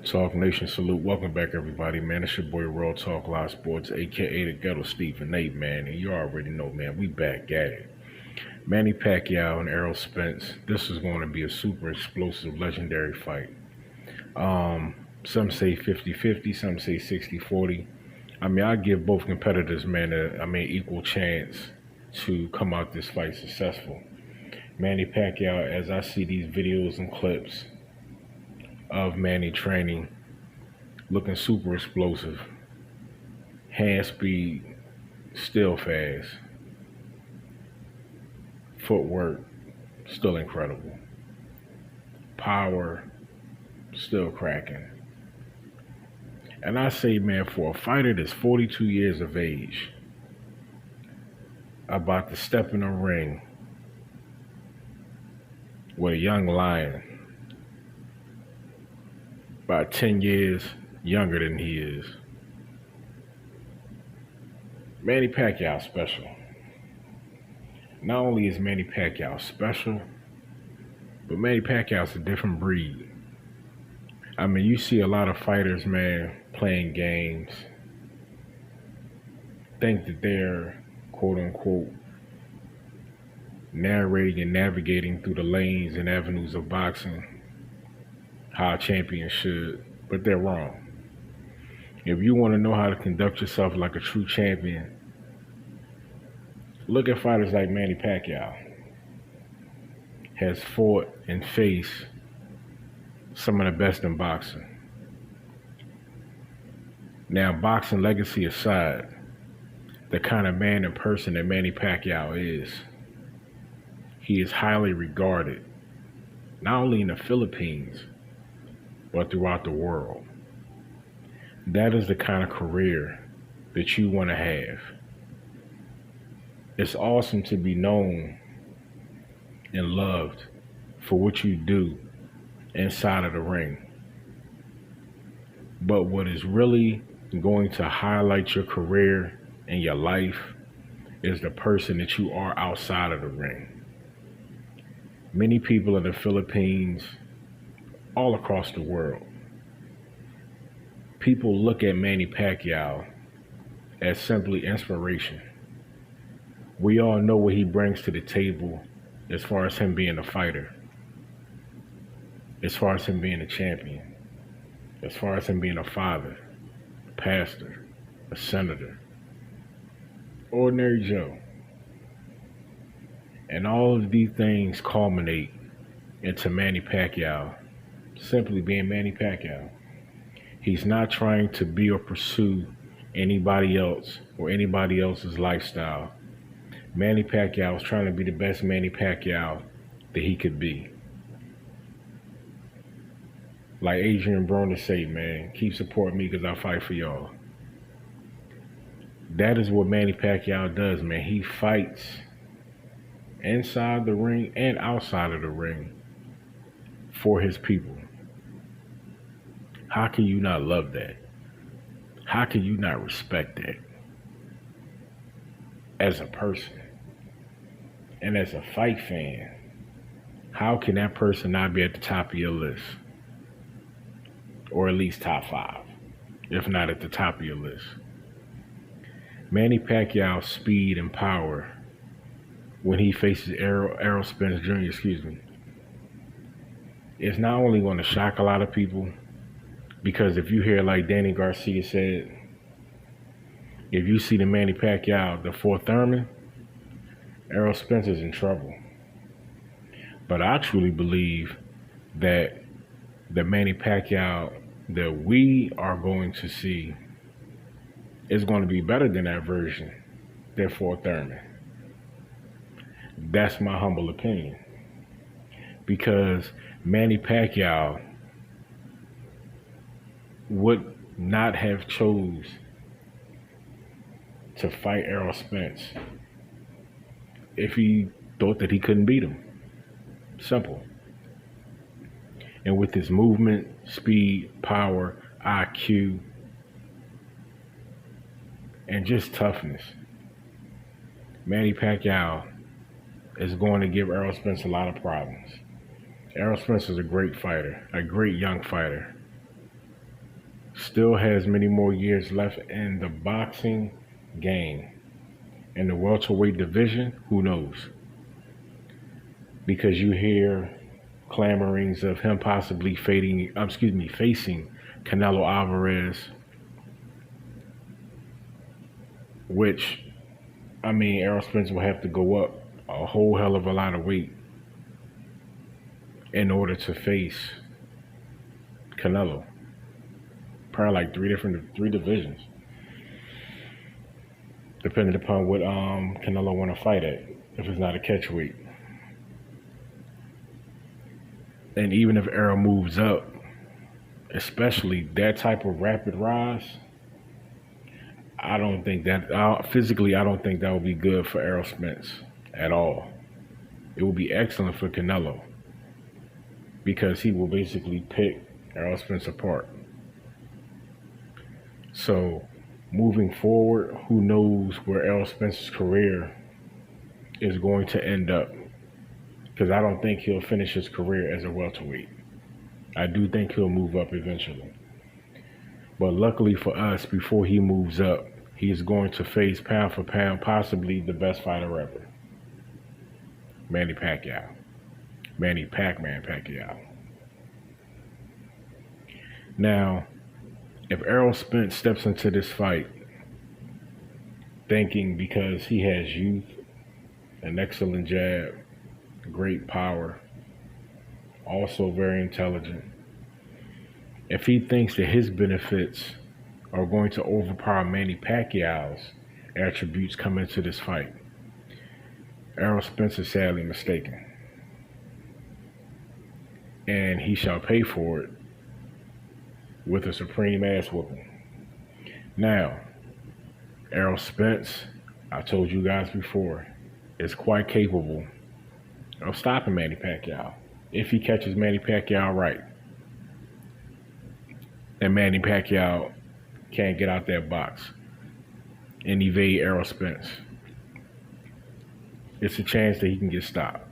Talk Nation salute. Welcome back, everybody, man. It's your boy, Real Talk Live Sports, aka the Ghetto Stephen Nate, man. And you already know, man, we back at it. Manny Pacquiao and Errol Spence. This is going to be a super explosive, legendary fight. Some say 50-50, some say 60-40. I mean, I give both competitors, man, equal chance to come out this fight successful. Manny Pacquiao, as I see these videos and clips of Manny training, looking super explosive. Hand speed, still fast. Footwork, still incredible. Power, still cracking. And I say, man, for a fighter that's 42 years of age, about to step in the ring with a young lion, about 10 years younger than he is. Manny Pacquiao special. Not only is Manny Pacquiao special, but Manny Pacquiao's a different breed. I mean, you see a lot of fighters, man, playing games, think that they're, quote unquote, narrating and navigating through the lanes and avenues of boxing how a champion should, but they're wrong. If you want to know how to conduct yourself like a true champion, look at fighters like Manny Pacquiao. Has fought and faced some of the best in boxing. Now, boxing legacy aside, the kind of man and person that Manny Pacquiao is, he is highly regarded, not only in the Philippines, but throughout the world. That is the kind of career that you want to have. It's awesome to be known and loved for what you do inside of the ring. But what is really going to highlight your career and your life is the person that you are outside of the ring. Many people in the Philippines, all across the world, people look at Manny Pacquiao as simply inspiration. We all know what he brings to the table as far as him being a fighter, as far as him being a champion, as far as him being a father, a pastor, a senator, ordinary Joe. And all of these things culminate into Manny Pacquiao simply being Manny Pacquiao. He's not trying to be or pursue anybody else or anybody else's lifestyle. Manny Pacquiao is trying to be the best Manny Pacquiao that he could be. Like Adrian Broner say, man, keep supporting me because I fight for y'all. That is what Manny Pacquiao does, man. He fights inside the ring and outside of the ring for his people. How can you not love that? How can you not respect that? As a person and as a fight fan, how can that person not be at the top of your list? Or at least top 5, if not at the top of your list. Manny Pacquiao's speed and power when he faces Errol Spence Jr., is not only going to shock a lot of people, because if you hear like Danny Garcia said, if you see the Manny Pacquiao, the fourth Thurman, Errol Spence is in trouble. But I truly believe that the Manny Pacquiao that we are going to see is going to be better than that version, that fourth Thurman. That's my humble opinion. Because Manny Pacquiao would not have chose to fight Errol Spence if he thought that he couldn't beat him. Simple. And with his movement, speed, power, IQ, and just toughness, Manny Pacquiao is going to give Errol Spence a lot of problems. Errol Spence is a great fighter, a great young fighter. still has many more years left in the boxing game. In the welterweight division, who knows? Because you hear clamorings of him possibly facing Canelo Alvarez, which, I mean, Errol Spence will have to go up a whole hell of a lot of weight in order to face Canelo. Probably like three divisions, depending upon what Canelo want to fight at. If it's not a catch weight, and even if Errol moves up, especially that type of rapid rise, I don't think that physically, I don't think that would be good for Errol Spence at all. It will be excellent for Canelo because he will basically pick Errol Spence apart. So moving forward, who knows where Errol Spence's career is going to end up, because I don't think he'll finish his career as a welterweight. I do think he'll move up eventually. But luckily for us, before he moves up, he is going to face pound for pound possibly the best fighter ever, Manny Pacquiao. Manny Pacman Pacquiao. Now, if Errol Spence steps into this fight thinking because he has youth, an excellent jab, great power, also very intelligent, if he thinks that his benefits are going to overpower Manny Pacquiao's attributes coming into this fight, Errol Spence is sadly mistaken. And he shall pay for it with a supreme ass whooping. Now, Errol Spence, I told you guys before, is quite capable of stopping Manny Pacquiao if he catches Manny Pacquiao right. And Manny Pacquiao can't get out that box and evade Errol Spence. It's a chance that he can get stopped.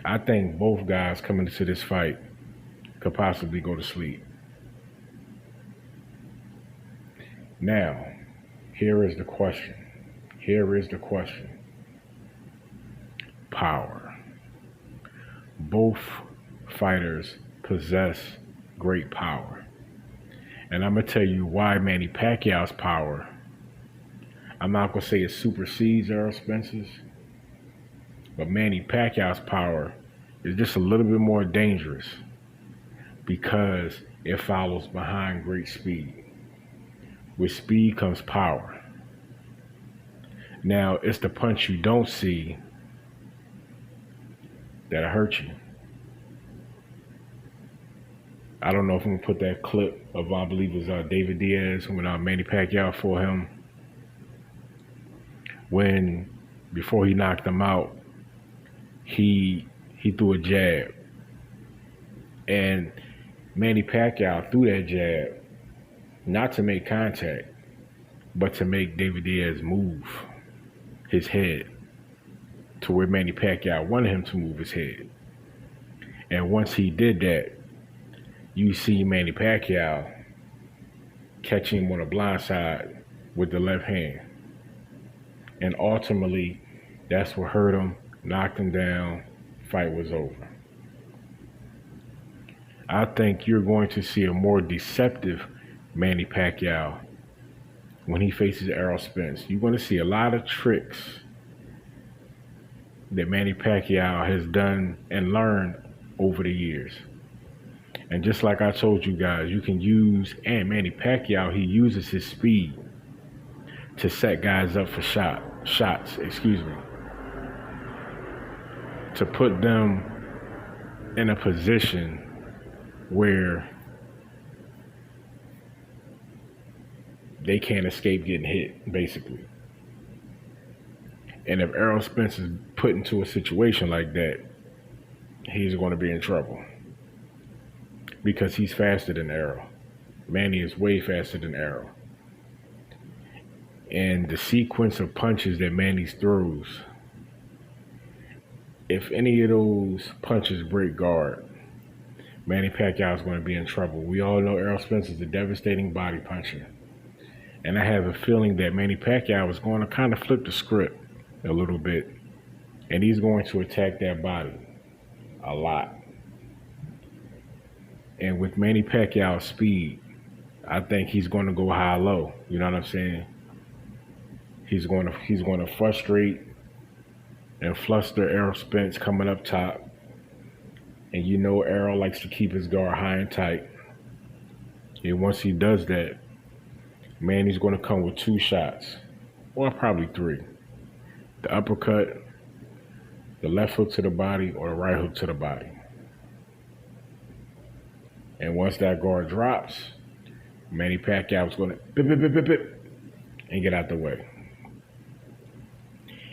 I think both guys coming into this fight could possibly go to sleep. Now, here is the question. Power. Both fighters possess great power. And I'm going to tell you why Manny Pacquiao's power, I'm not going to say it supersedes Errol Spence's, but Manny Pacquiao's power is just a little bit more dangerous because it follows behind great speed. With speed comes power. Now, it's the punch you don't see that'll hurt you. I don't know if I'm going to put that clip of, I believe it was David Diaz when Manny Pacquiao fought him. When, before he knocked him out, he threw a jab. And Manny Pacquiao threw that jab not to make contact, but to make David Diaz move his head to where Manny Pacquiao wanted him to move his head. And once he did that, you see Manny Pacquiao catching him on the blind side with the left hand. And ultimately, that's what hurt him, knocked him down, fight was over. I think you're going to see a more deceptive Manny Pacquiao when he faces Errol Spence. You're going to see a lot of tricks that Manny Pacquiao has done and learned over the years. And just like I told you guys, you can use, and Manny Pacquiao, he uses his speed to set guys up for shots, to put them in a position where they can't escape getting hit, basically. And if Errol Spence is put into a situation like that, he's going to be in trouble because he's faster than Errol. Manny is way faster than Errol. And the sequence of punches that Manny throws, if any of those punches break guard, Manny Pacquiao is going to be in trouble. We all know Errol Spence is a devastating body puncher. And I have a feeling that Manny Pacquiao is going to kind of flip the script a little bit. And he's going to attack that body a lot. And with Manny Pacquiao's speed, I think he's going to go high-low. You know what I'm saying? He's going to frustrate and fluster Errol Spence coming up top. And you know Errol likes to keep his guard high and tight. And once he does that, Manny's going to come with 2 shots, or probably 3. The uppercut, the left hook to the body, or the right hook to the body. And once that guard drops, Manny Pacquiao is going to bip, bip, bip, bip, bip, and get out the way.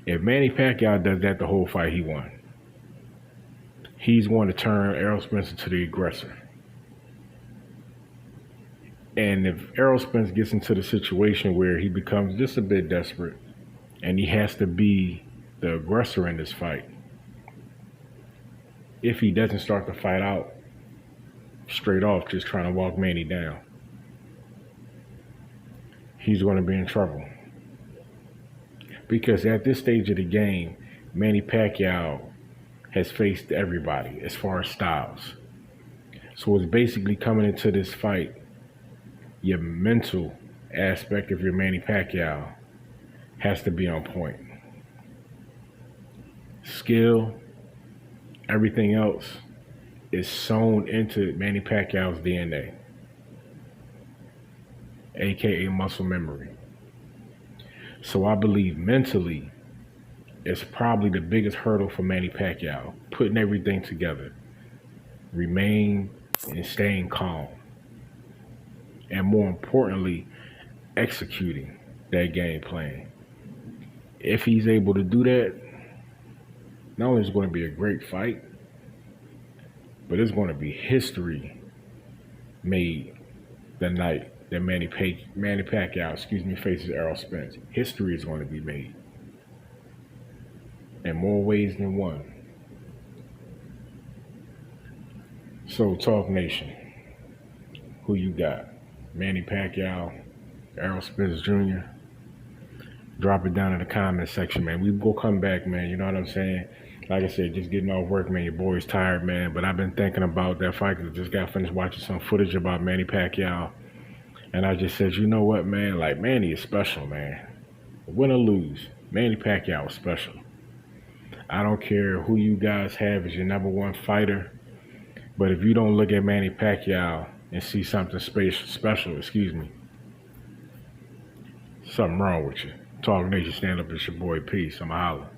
If Manny Pacquiao does that the whole fight, he won. He's going to turn Errol Spence into the aggressor. And if Errol Spence gets into the situation where he becomes just a bit desperate and he has to be the aggressor in this fight, if he doesn't start the fight out straight off, just trying to walk Manny down, he's going to be in trouble. Because at this stage of the game, Manny Pacquiao has faced everybody as far as styles. So it's basically coming into this fight, your mental aspect of your Manny Pacquiao has to be on point. Skill, everything else is sewn into Manny Pacquiao's DNA, aka muscle memory. So I believe mentally, it's probably the biggest hurdle for Manny Pacquiao, putting everything together, remain and staying calm, and more importantly, executing that game plan. If he's able to do that, not only is it going to be a great fight, but it's going to be history made the night that Manny Pacquiao, faces Errol Spence. History is going to be made in more ways than one. So, Talk Nation, who you got? Manny Pacquiao, Errol Spence Jr.? Drop it down in the comment section, man. We will come back, man. You know what I'm saying? Like I said, just getting off work, man. Your boy's tired, man. But I've been thinking about that fight because I just got finished watching some footage about Manny Pacquiao. And I just said, you know what, man? Like, Manny is special, man. Win or lose, Manny Pacquiao is special. I don't care who you guys have as your number 1 fighter. But if you don't look at Manny Pacquiao and see something special, something wrong with you. Talk Nation, stand up. It's your boy. Peace. I'm a holler.